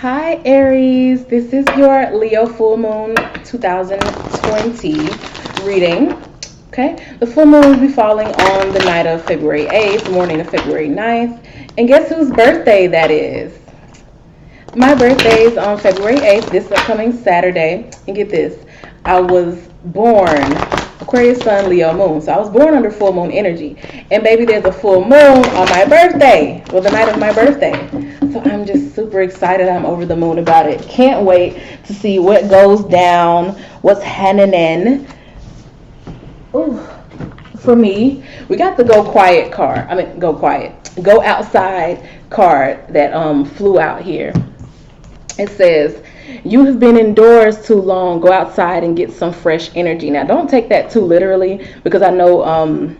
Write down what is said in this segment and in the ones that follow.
Hi Aries, this is your Leo full moon 2020 reading. Okay, the full moon will be falling on the night of February 8th, morning of February 9th. And guess whose birthday that is? My birthday is on February 8th, this upcoming Saturday. And get this, I was born Aquarius Sun, Leo Moon. So I was born under full moon energy. And baby, there's a full moon on my birthday. Well, the night of my birthday. So I'm just super excited. I'm over the moon about it. Can't wait to see what goes down, what's happening. Ooh, for me, we got the go quiet card. Go outside card that flew out here. It says, you have been indoors too long. Go outside and get some fresh energy. Now, don't take that too literally, because I know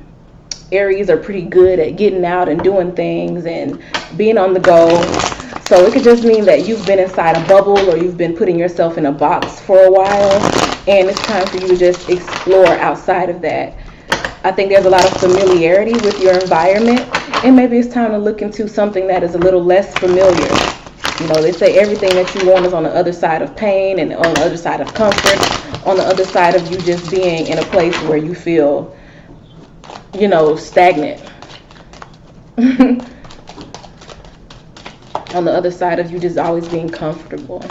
Aries are pretty good at getting out and doing things and being on the go. So it could just mean that you've been inside a bubble, or you've been putting yourself in a box for a while, and it's time for you to just explore outside of that. I think there's a lot of familiarity with your environment, and maybe it's time to look into something that is a little less familiar. You know, they say everything that you want is on the other side of pain, and on the other side of comfort, on the other side of you just being in a place where you feel, you know, stagnant. On the other side of you just always being comfortable.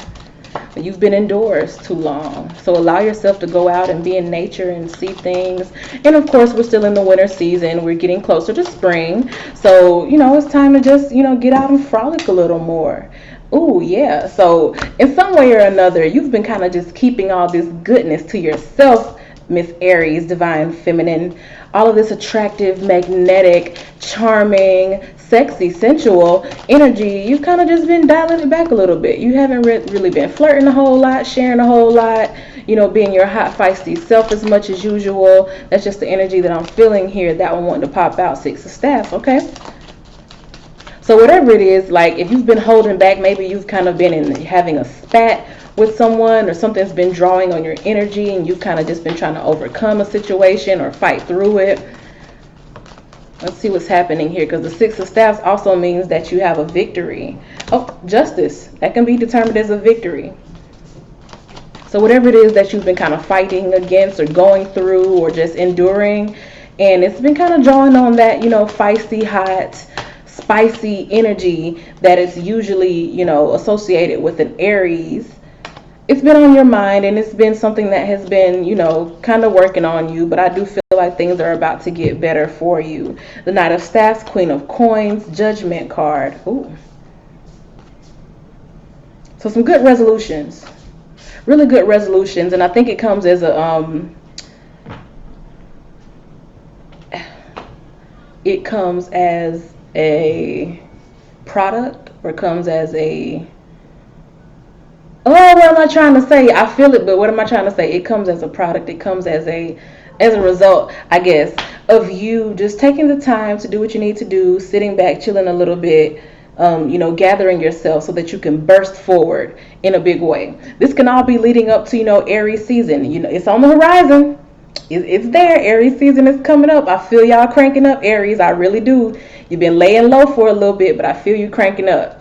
But you've been indoors too long. So allow yourself to go out and be in nature and see things. And of course, we're still in the winter season. We're getting closer to spring. So, you know, it's time to just, you know, get out and frolic a little more. Ooh, yeah. So in some way or another, you've been kind of just keeping all this goodness to yourself, Miss Aries, Divine Feminine. All of this attractive, magnetic, charming, sexy, sensual energy, you've kind of just been dialing it back a little bit. You haven't really been flirting a whole lot, sharing a whole lot, you know, being your hot, feisty self as much as usual. That's just the energy that I'm feeling here. That one wanting to pop out. Six of Staff, okay? So whatever it is, like if you've been holding back, maybe you've kind of been having a spat with someone, or something's been drawing on your energy and you've kind of just been trying to overcome a situation or fight through it. Let's see what's happening here, because the Six of Staffs also means that you have a victory. Oh, Justice. That can be determined as a victory. So whatever it is that you've been kind of fighting against or going through or just enduring, and it's been kind of drawing on that, you know, feisty, hot, spicy energy that is usually, you know, associated with an Aries. It's been on your mind, and it's been something that has been, you know, kind of working on you, but I do feel like things are about to get better for you. The Knight of Staffs, Queen of Coins, Judgment card. Ooh. So some good resolutions. Really good resolutions, and I think it comes as a product, or comes as a, oh, what am I trying to say? I feel it, but what am I trying to say? It comes as a product. It comes as a result, I guess, of you just taking the time to do what you need to do, sitting back, chilling a little bit, you know, gathering yourself so that you can burst forward in a big way. This can all be leading up to, you know, Aries season. You know, it's on the horizon. It's there. Aries season is coming up. I feel y'all cranking up, Aries. I really do. You've been laying low for a little bit, but I feel you cranking up.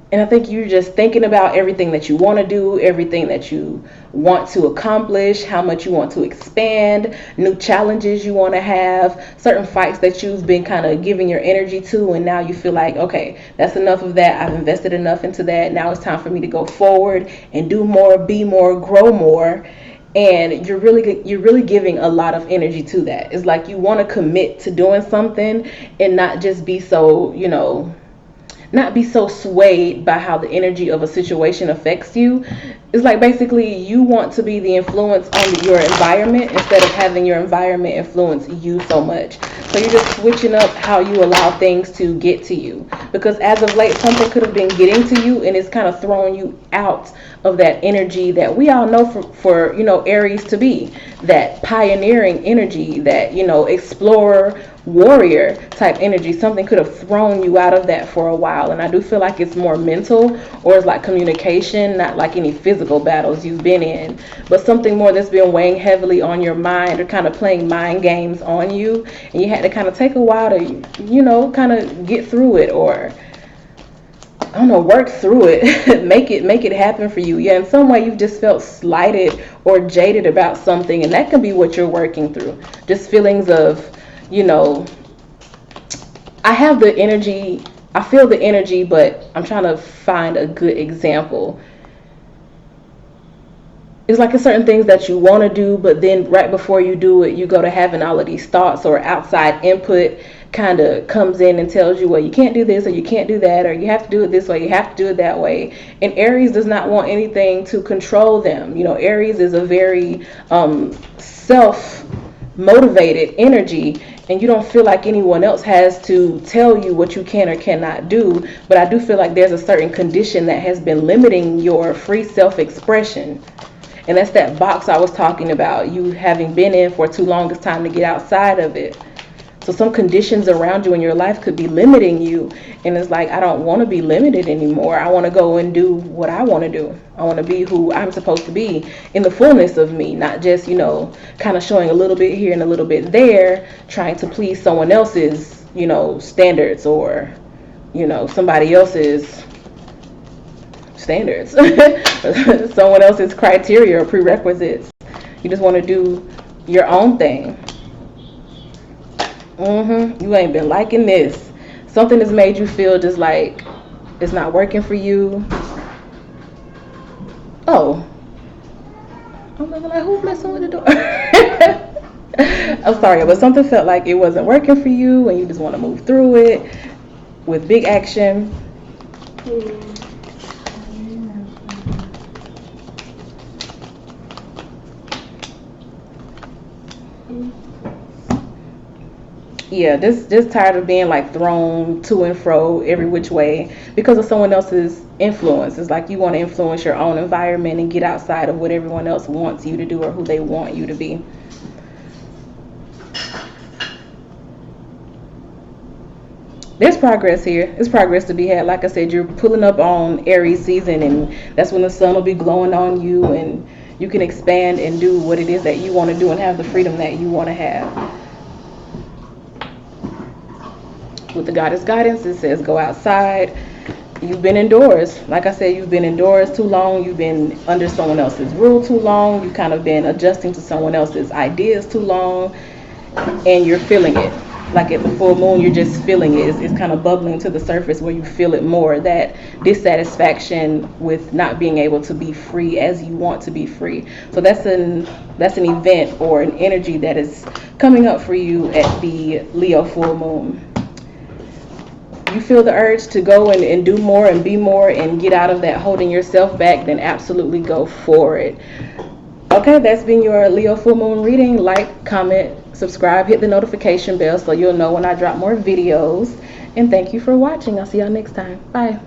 And I think you're just thinking about everything that you want to do, everything that you want to accomplish, how much you want to expand, new challenges you want to have, certain fights that you've been kind of giving your energy to, and now you feel like, okay, that's enough of that. I've invested enough into that. Now it's time for me to go forward and do more, be more, grow more. And you're really giving a lot of energy to that. It's like you want to commit to doing something and not just be so, you know, not be so swayed by how the energy of a situation affects you. It's like basically you want to be the influence on your environment instead of having your environment influence you so much. So you're just switching up how you allow things to get to you. Because as of late, something could have been getting to you and it's kind of throwing you out of that energy that we all know for you know, Aries to be. That pioneering energy, that, you know, explorer, warrior type energy. Something could have thrown you out of that for a while, and I do feel like it's more mental, or it's like communication, not like any physical battles you've been in, but something more that's been weighing heavily on your mind, or kind of playing mind games on you, and you had to kind of take a while to, you know, kind of get through it, or I don't know, work through it. make it happen for you. Yeah, in some way you've just felt slighted or jaded about something, and that can be what you're working through. Just feelings of, you know, I have the energy, I feel the energy, but I'm trying to find a good example. It's like it's certain things that you want to do, but then right before you do it, you go to having all of these thoughts, or outside input kind of comes in and tells you, well, you can't do this, or you can't do that, or you have to do it this way, you have to do it that way. And Aries does not want anything to control them. You know, Aries is a very self motivated energy, and you don't feel like anyone else has to tell you what you can or cannot do. But I do feel like there's a certain condition that has been limiting your free self-expression. And that's that box I was talking about, you having been in for too long. It's time to get outside of it. So some conditions around you in your life could be limiting you. And it's like, I don't want to be limited anymore. I want to go and do what I want to do. I want to be who I'm supposed to be in the fullness of me, not just, you know, kind of showing a little bit here and a little bit there, trying to please someone else's, you know, standards, or, you know, somebody else's standards, someone else's criteria or prerequisites. You just want to do your own thing. You ain't been liking this. Something has made you feel just like it's not working for you. Oh, I'm like, who's messing with the door? I'm sorry, but something felt like it wasn't working for you, and you just want to move through it with big action. Yeah, just tired of being like thrown to and fro every which way because of someone else's influence. It's like you want to influence your own environment and get outside of what everyone else wants you to do or who they want you to be. There's progress here. There's progress to be had. Like I said, you're pulling up on Aries season, and that's when the sun will be glowing on you, and you can expand and do what it is that you want to do and have the freedom that you want to have. With the goddess guidance, it says go outside. You've been indoors. Like I said, you've been indoors too long. You've been under someone else's rule too long. You've kind of been adjusting to someone else's ideas too long, and you're feeling it. Like at the full moon, you're just feeling it. It's kind of bubbling to the surface where you feel it more, that dissatisfaction with not being able to be free as you want to be free. So that's an event or an energy that is coming up for you at the Leo full moon. You feel the urge to go and do more and be more and get out of that holding yourself back, then absolutely go for it. Okay, that's been your Leo full moon reading. Like, comment, subscribe, hit the notification bell so you'll know when I drop more videos. And thank you for watching. I'll see y'all next time. Bye.